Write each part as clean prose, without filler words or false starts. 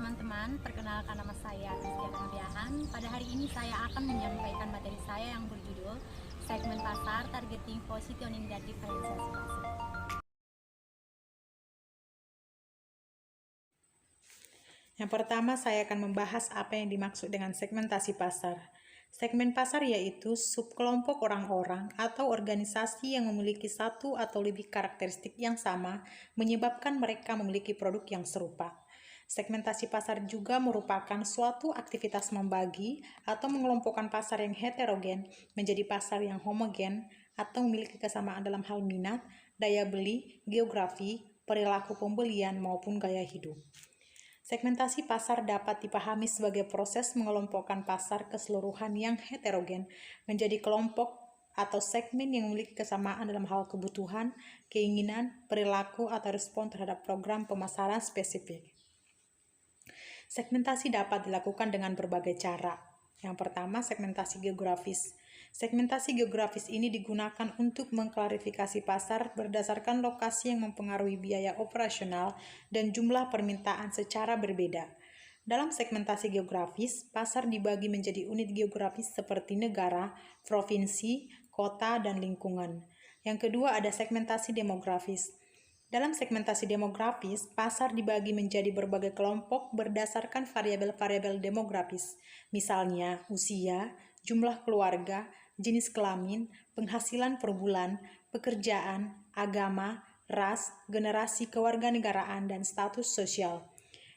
teman-teman, perkenalkan nama saya Rizkyana Biahan. Pada hari ini saya akan menyampaikan materi saya yang berjudul Segmen Pasar, Targeting, Positioning, dan Diferensiasi Pasar. Yang pertama, saya akan membahas apa yang dimaksud dengan segmentasi pasar. Segmen pasar yaitu subkelompok orang-orang atau organisasi yang memiliki satu atau lebih karakteristik yang sama, menyebabkan mereka memiliki produk yang serupa. Segmentasi pasar juga merupakan suatu aktivitas membagi atau mengelompokkan pasar yang heterogen menjadi pasar yang homogen atau memiliki kesamaan dalam hal minat, daya beli, geografi, perilaku pembelian, maupun gaya hidup. Segmentasi pasar dapat dipahami sebagai proses mengelompokkan pasar keseluruhan yang heterogen menjadi kelompok atau segmen yang memiliki kesamaan dalam hal kebutuhan, keinginan, perilaku, atau respon terhadap program pemasaran spesifik. Segmentasi dapat dilakukan dengan berbagai cara. Yang pertama, segmentasi geografis. Segmentasi geografis ini digunakan untuk mengklarifikasi pasar berdasarkan lokasi yang mempengaruhi biaya operasional dan jumlah permintaan secara berbeda. Dalam segmentasi geografis, pasar dibagi menjadi unit geografis seperti negara, provinsi, kota, dan lingkungan. Yang kedua ada segmentasi demografis. Dalam segmentasi demografis, pasar dibagi menjadi berbagai kelompok berdasarkan variabel-variabel demografis, misalnya usia, jumlah keluarga, jenis kelamin, penghasilan per bulan, pekerjaan, agama, ras, generasi kewarganegaraan, dan status sosial.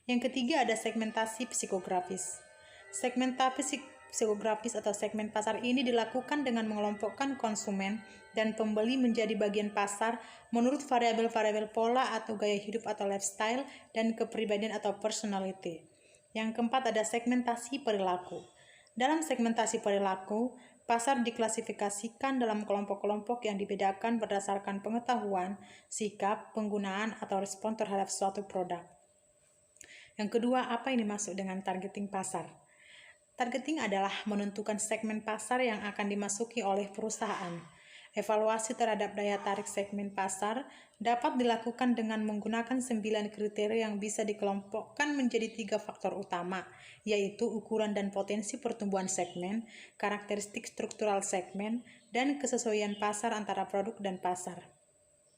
Yang ketiga ada segmentasi psikografis. Segmentasi psikografis atau segmen pasar ini dilakukan dengan mengelompokkan konsumen dan pembeli menjadi bagian pasar menurut variabel-variabel pola atau gaya hidup atau lifestyle dan kepribadian atau personality. Yang keempat ada segmentasi perilaku. Dalam segmentasi perilaku, pasar diklasifikasikan dalam kelompok-kelompok yang dibedakan berdasarkan pengetahuan, sikap, penggunaan, atau respon terhadap suatu produk. Yang kedua, apa yang dimaksud dengan targeting pasar? Targeting adalah menentukan segmen pasar yang akan dimasuki oleh perusahaan. Evaluasi terhadap daya tarik segmen pasar dapat dilakukan dengan menggunakan 9 kriteria yang bisa dikelompokkan menjadi 3 faktor utama, yaitu ukuran dan potensi pertumbuhan segmen, karakteristik struktural segmen, dan kesesuaian pasar antara produk dan pasar.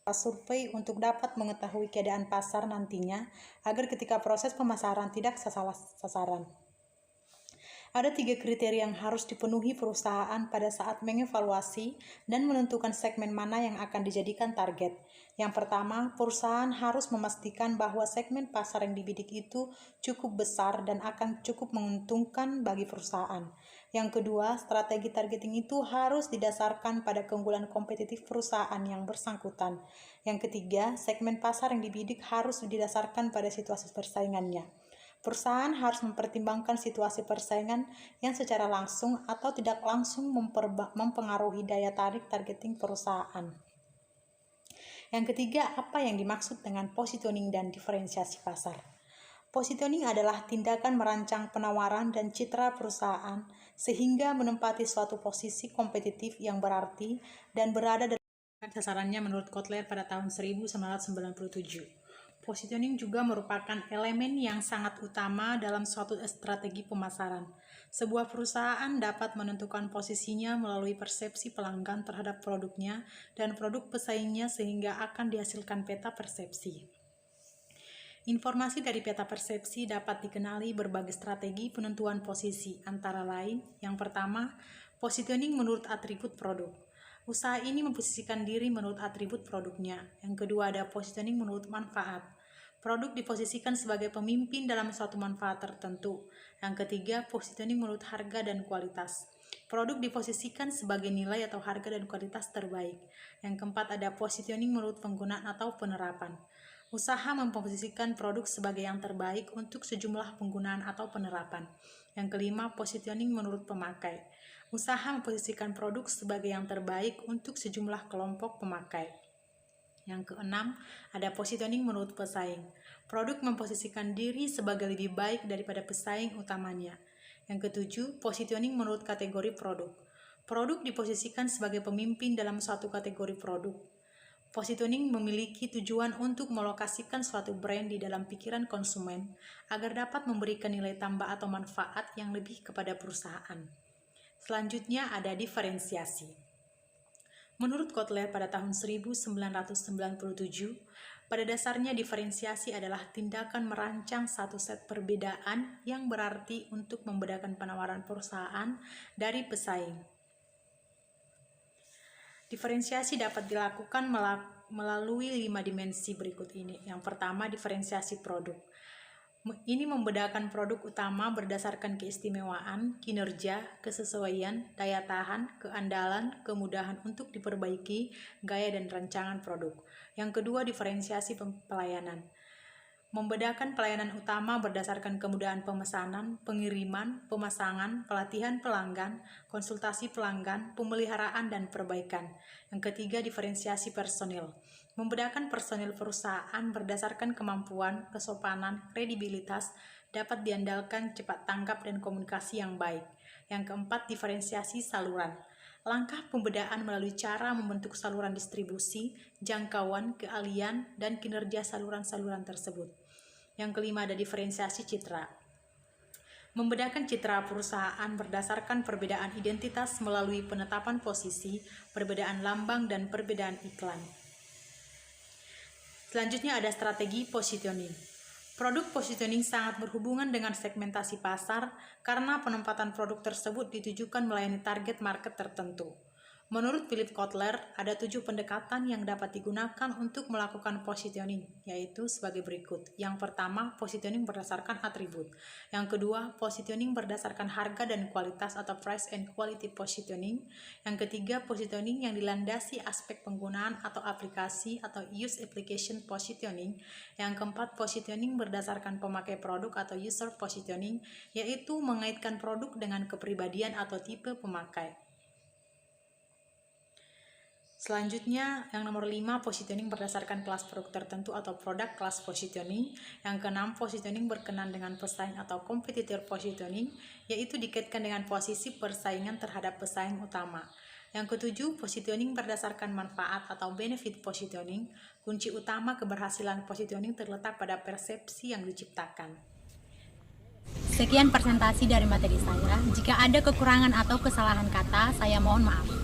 Survei untuk dapat mengetahui keadaan pasar nantinya agar ketika proses pemasaran tidak salah sasaran. Ada 3 kriteria yang harus dipenuhi perusahaan pada saat mengevaluasi dan menentukan segmen mana yang akan dijadikan target. Yang pertama, perusahaan harus memastikan bahwa segmen pasar yang dibidik itu cukup besar dan akan cukup menguntungkan bagi perusahaan. Yang kedua, strategi targeting itu harus didasarkan pada keunggulan kompetitif perusahaan yang bersangkutan. Yang ketiga, segmen pasar yang dibidik harus didasarkan pada situasi persaingannya. Perusahaan harus mempertimbangkan situasi persaingan yang secara langsung atau tidak langsung mempengaruhi daya tarik targeting perusahaan. Yang ketiga, apa yang dimaksud dengan positioning dan diferensiasi pasar? Positioning adalah tindakan merancang penawaran dan citra perusahaan sehingga menempati suatu posisi kompetitif yang berarti dan berada dalam sasarannya menurut Kotler pada tahun 1997. Positioning juga merupakan elemen yang sangat utama dalam suatu strategi pemasaran. Sebuah perusahaan dapat menentukan posisinya melalui persepsi pelanggan terhadap produknya dan produk pesaingnya sehingga akan dihasilkan peta persepsi. Informasi dari peta persepsi dapat dikenali berbagai strategi penentuan posisi, antara lain, yang pertama, positioning menurut atribut produk. Usaha ini memposisikan diri menurut atribut produknya. Yang kedua ada positioning menurut manfaat. Produk diposisikan sebagai pemimpin dalam suatu manfaat tertentu. Yang ketiga, positioning menurut harga dan kualitas. Produk diposisikan sebagai nilai atau harga dan kualitas terbaik. Yang keempat ada positioning menurut penggunaan atau penerapan. Usaha memposisikan produk sebagai yang terbaik untuk sejumlah penggunaan atau penerapan. Yang kelima, positioning menurut pemakai. Usaha memposisikan produk sebagai yang terbaik untuk sejumlah kelompok pemakai. Yang keenam, ada positioning menurut pesaing. Produk memposisikan diri sebagai lebih baik daripada pesaing utamanya. Yang ketujuh, positioning menurut kategori produk. Produk diposisikan sebagai pemimpin dalam suatu kategori produk. Positioning memiliki tujuan untuk melokasikan suatu brand di dalam pikiran konsumen agar dapat memberikan nilai tambah atau manfaat yang lebih kepada perusahaan. Selanjutnya ada diferensiasi. Menurut Kotler pada tahun 1997, pada dasarnya diferensiasi adalah tindakan merancang satu set perbedaan yang berarti untuk membedakan penawaran perusahaan dari pesaing. Diferensiasi dapat dilakukan melalui 5 dimensi berikut ini. Yang pertama, diferensiasi produk. Ini membedakan produk utama berdasarkan keistimewaan, kinerja, kesesuaian, daya tahan, keandalan, kemudahan untuk diperbaiki, gaya dan rancangan produk. Yang kedua, diferensiasi pelayanan. Membedakan pelayanan utama berdasarkan kemudahan pemesanan, pengiriman, pemasangan, pelatihan pelanggan, konsultasi pelanggan, pemeliharaan, dan perbaikan. Yang ketiga, diferensiasi personil. Membedakan personil perusahaan berdasarkan kemampuan, kesopanan, kredibilitas, dapat diandalkan, cepat tanggap, dan komunikasi yang baik. Yang keempat, diferensiasi saluran. Langkah pembedaan melalui cara membentuk saluran distribusi, jangkauan, keahlian, dan kinerja saluran-saluran tersebut. Yang kelima ada diferensiasi citra. Membedakan citra perusahaan berdasarkan perbedaan identitas melalui penetapan posisi, perbedaan lambang, dan perbedaan iklan. Selanjutnya ada strategi positioning. Produk positioning sangat berhubungan dengan segmentasi pasar karena penempatan produk tersebut ditujukan melayani target market tertentu. Menurut Philip Kotler, ada 7 pendekatan yang dapat digunakan untuk melakukan positioning, yaitu sebagai berikut. Yang pertama, positioning berdasarkan atribut. Yang kedua, positioning berdasarkan harga dan kualitas atau price and quality positioning. Yang ketiga, positioning yang dilandasi aspek penggunaan atau aplikasi atau use application positioning. Yang keempat, positioning berdasarkan pemakai produk atau user positioning, yaitu mengaitkan produk dengan kepribadian atau tipe pemakai. Selanjutnya, yang nomor 5, positioning berdasarkan kelas produk tertentu atau product class positioning. Yang keenam, positioning berkenan dengan pesaing atau competitor positioning, yaitu dikaitkan dengan posisi persaingan terhadap pesaing utama. Yang ketujuh, positioning berdasarkan manfaat atau benefit positioning. Kunci utama keberhasilan positioning terletak pada persepsi yang diciptakan. Sekian presentasi dari materi saya. Jika ada kekurangan atau kesalahan kata, saya mohon maaf.